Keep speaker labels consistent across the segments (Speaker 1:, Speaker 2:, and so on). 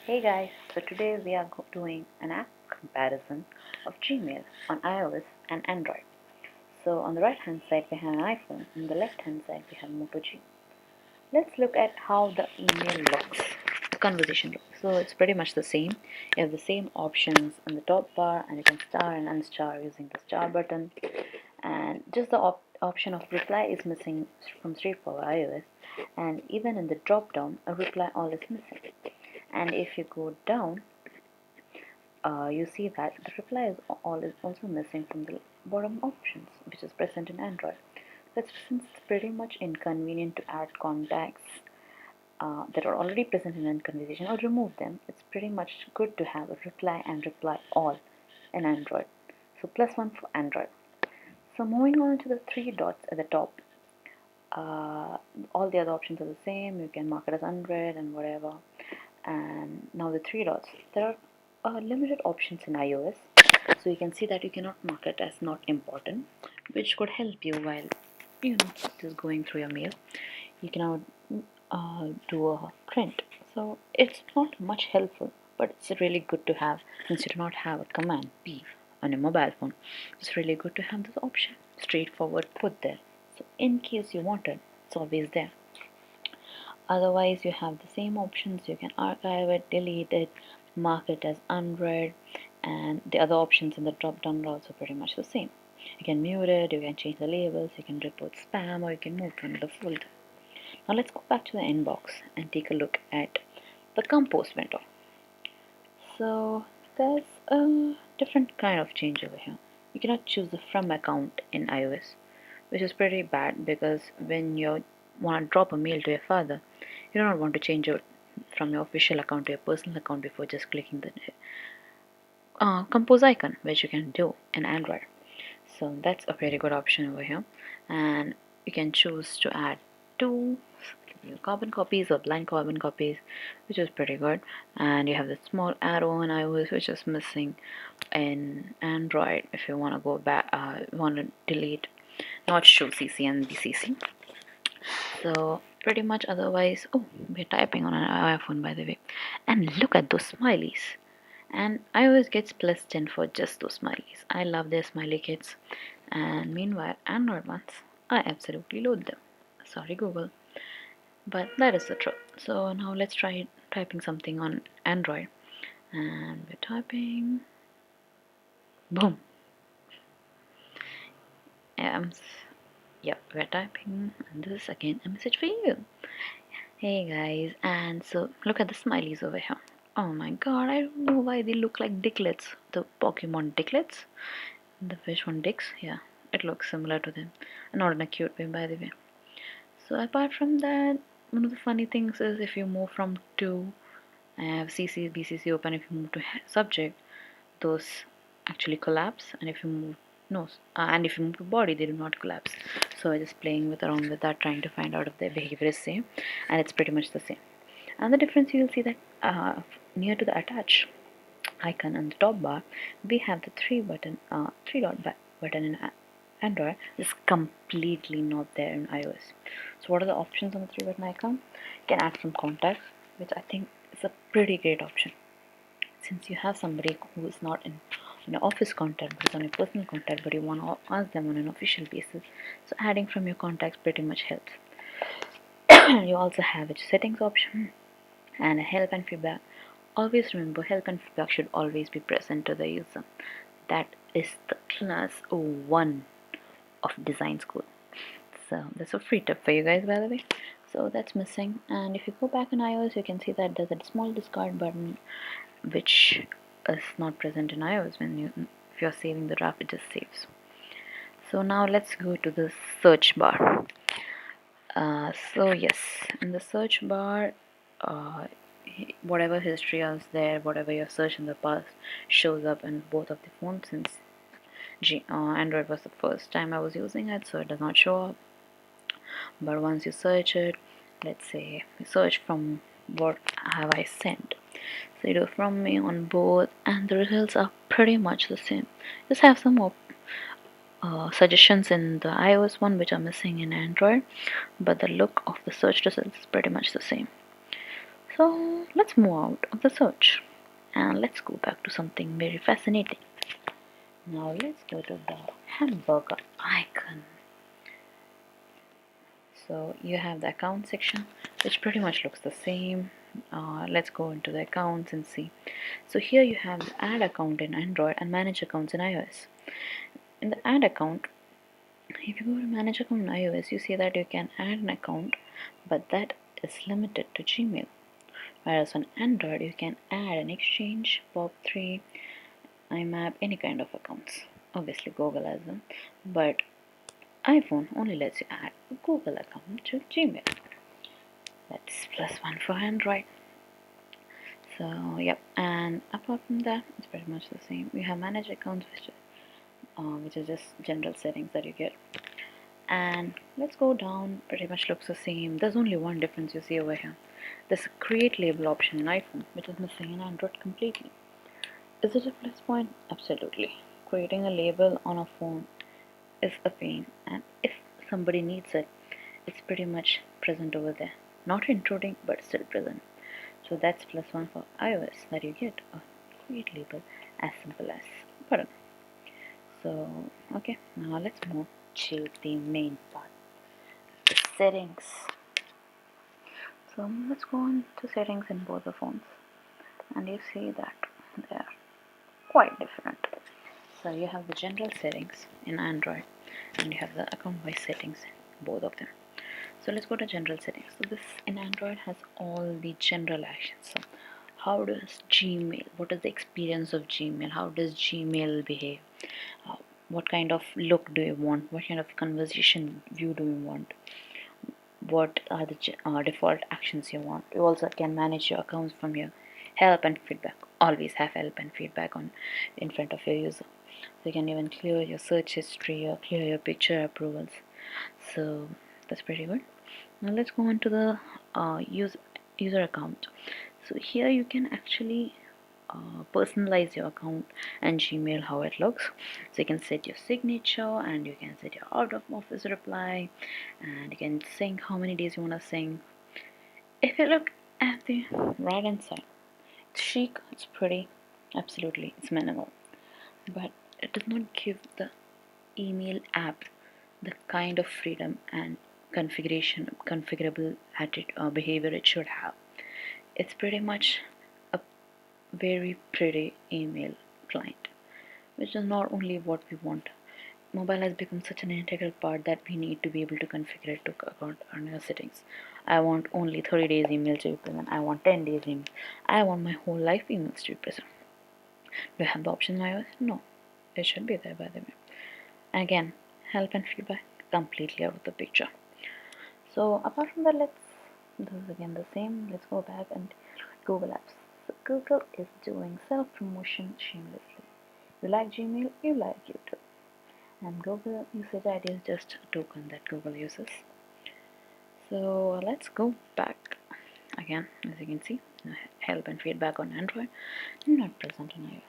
Speaker 1: Hey guys, so today we are doing an app comparison of Gmail on iOS and Android. So on the right hand side we have an iPhone, and on the left hand side we have Moto G. Let's look at how the email looks, the conversation looks. So it's pretty much the same. You have the same options on the top bar, and you can star and unstar using the star button. And just the option of reply is missing from straightforward iOS, and even in the drop down, a reply all is missing. And if you go down, you see that the reply is all is also missing from the bottom options, which is present in Android. That's since it's pretty much inconvenient to add contacts that are already present in a conversation or remove them. It's pretty much good to have a reply and reply all in Android. So +1 for Android. So moving on to the three dots at the top. All the other options are the same. You can mark it as unread and whatever. And now the three dots. There are limited options in iOS, so you can see that you cannot mark it as not important, which could help you while just going through your mail. You cannot do a print, so it's not much helpful, but it's really good to have since you do not have a command P on a mobile phone. It's really good to have this option straightforward put there, so in case you want it, it's always there. Otherwise, you have the same options. You can archive it, delete it, mark it as unread, and the other options in the drop down are also pretty much the same. You can mute it, you can change the labels, you can report spam, or you can move to another folder. Now let's go back to the inbox and take a look at the compose window. So there's a different kind of change over here. You cannot choose the from account in iOS, which is pretty bad because when you want to drop a mail to your father, you don't want to change it from your official account to your personal account before just clicking the compose icon, which you can do in Android. So that's a very good option over here, and you can choose to add two carbon copies or blind carbon copies, which is pretty good. And you have the small arrow in iOS, which is missing in Android. If you want to go back, want to delete, not show CC and BCC. So pretty much otherwise, oh, we're typing on an iPhone by the way, and look at those smileys. And iOS gets +10 for just those smileys. I love their smiley kits, and meanwhile Android ones, I absolutely loathe them. Sorry Google, but that is the truth. So now let's try typing something on Android, and we're typing, boom. Yep, we're typing, and this is again a message for you. Hey guys, and so look at the smileys over here. Oh my god, I don't know why they look like dicklets. The Pokemon dicklets. The fish one dicks, yeah. It looks similar to them. Not in a cute way, by the way. So apart from that, one of the funny things is if you move from to I have CC, BCC open, if you move to subject, those actually collapse, and if you move no, and if you move to body, they do not collapse. So I'm just playing with around with that, trying to find out if their behavior is same, and it's pretty much the same. And the difference, you will see that near to the attach icon on the top bar, we have the three dot button in Android. Is completely not there in iOS. So what are the options on the three button icon? You can add some contacts, which I think is a pretty great option. Since you have somebody who is not in an office contact but is on a personal contact, but you want to ask them on an official basis, so adding from your contacts pretty much helps. You also have a settings option and a help and feedback. Always remember, help and feedback should always be present to the user. That is the class 1 of design school. So that's a free tip for you guys, by the way. So that's missing, and if you go back in iOS, you can see that there's a small discard button which is not present in iOS. If you're saving the draft, it just saves. So now let's go to the search bar. So yes, in the search bar, whatever history is there, whatever you have searched in the past, shows up in both of the phones. Since Android was the first time I was using it, so it does not show up. But once you search it, let's say search from what have I sent, so you do from me on both, and the results are pretty much the same. Just have some more suggestions in the iOS one which are missing in Android, but the look of the search results is pretty much the same. So let's move out of the search and let's go back to something very fascinating. Now let's go to the hamburger icon. So you have the account section, which pretty much looks the same. Let's go into the accounts and see. So here you have the add account in Android and manage accounts in iOS. In the add account, if you go to manage account in iOS, you see that you can add an account, but that is limited to Gmail. Whereas on Android, you can add an Exchange, POP3, IMAP, any kind of accounts. Obviously Google as well, but iPhone only lets you add a Google account to Gmail. That's +1 for Android. So yep, and apart from that, it's pretty much the same. You have manage accounts, which is just general settings that you get. And let's go down. Pretty much looks the same. There's only one difference you see over here. There's a create label option in iPhone, which is missing in Android completely. Is it a plus point? Absolutely. Creating a label on a phone is a pain, and if somebody needs it, it's pretty much present over there. Not intruding, but still present. So that's +1 for iOS, that you get a create label as simple as a button. So okay, now let's move to the main part, the settings. So let's go on to settings in both the phones, and you see that they are quite different. So you have the general settings in Android and you have the account wise settings in both of them. So let's go to general settings. So this in Android has all the general actions. So how does Gmail, what is the experience of Gmail, how does Gmail behave, what kind of look do you want, what kind of conversation view do you want, what are the default actions you want. You also can manage your accounts from your help and feedback. Always have help and feedback on in front of your user. So you can even clear your search history or clear your picture approvals. So that's pretty good. Now let's go on to the user account. So here you can actually personalize your account and Gmail how it looks. So you can set your signature and you can set your out of office reply, and you can sync how many days you want to sync. If you look at the right hand side, it's chic, it's pretty, absolutely, it's minimal, but it does not give the email app the kind of freedom and configurable attitude or behavior it should have. It's pretty much a very pretty email client, which is not only what we want. Mobile has become such an integral part that we need to be able to configure it to account on your settings. I want only 30 days email to be present. I want 10 days email. I want my whole life emails to be present. Do I have the option in iOS? No. It should be there by the way. And again, help and feedback completely out of the picture. So apart from that, this is again the same. Let's go back and Google Apps. So Google is doing self-promotion shamelessly. You like Gmail, you like YouTube. And Google usage ID is just a token that Google uses. So let's go back again. As you can see, help and feedback on Android, not present on iOS.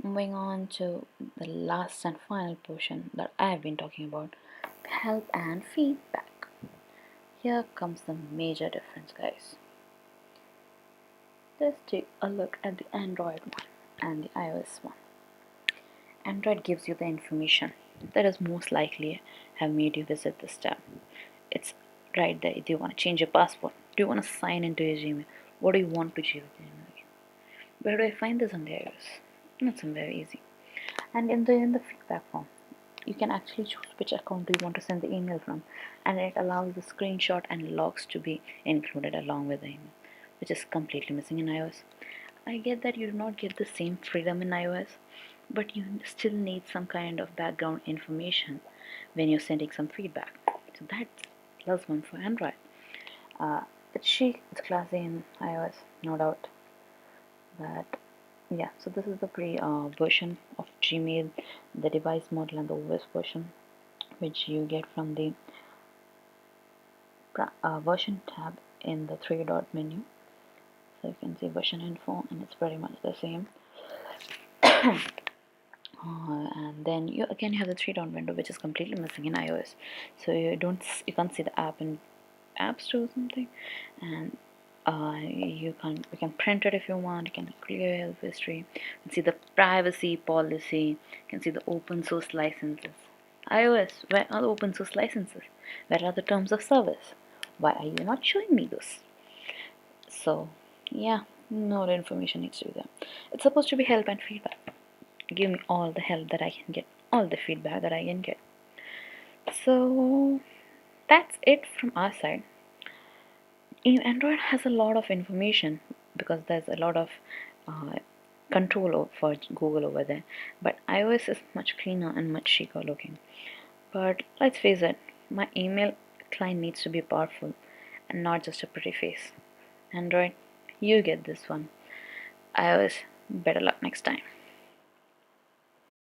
Speaker 1: Moving on to the last and final portion that I have been talking about, help and feedback. Here comes the major difference, guys. Let's take a look at the Android one and the iOS one. Android gives you the information that is most likely have made you visit this tab. It's right there. Do you want to change your password? Do you want to sign into your Gmail? What do you want to change your Gmail again? Where do I find this on the iOS? Not somewhere easy. And in the feedback form, you can actually choose which account do you want to send the email from, and it allows the screenshot and logs to be included along with the email, which is completely missing in iOS. I get that you do not get the same freedom in iOS, but you still need some kind of background information when you're sending some feedback. So that's +1 for Android. It's chic, it's classy in iOS, no doubt. But yeah, so this is the pre version of Gmail, the device model and the OS version, which you get from the version tab in the three dot menu. So you can see version info, and it's pretty much the same. And then you again have the three dot window, which is completely missing in iOS. So you can't see the app in App Store or something, and You can print it if you want. You can clear help history. You can see the privacy policy. You can see the open source licenses. iOS, where are the open source licenses? Where are the terms of service? Why are you not showing me those? So yeah, no other information needs to be there. It's supposed to be help and feedback. Give me all the help that I can get, all the feedback that I can get. So that's it from our side. Android has a lot of information because there's a lot of uh, control for Google over there, but iOS is much cleaner and much chicer looking. But let's face it, my email client needs to be powerful and not just a pretty face. Android, you get this one. iOS, better luck next time.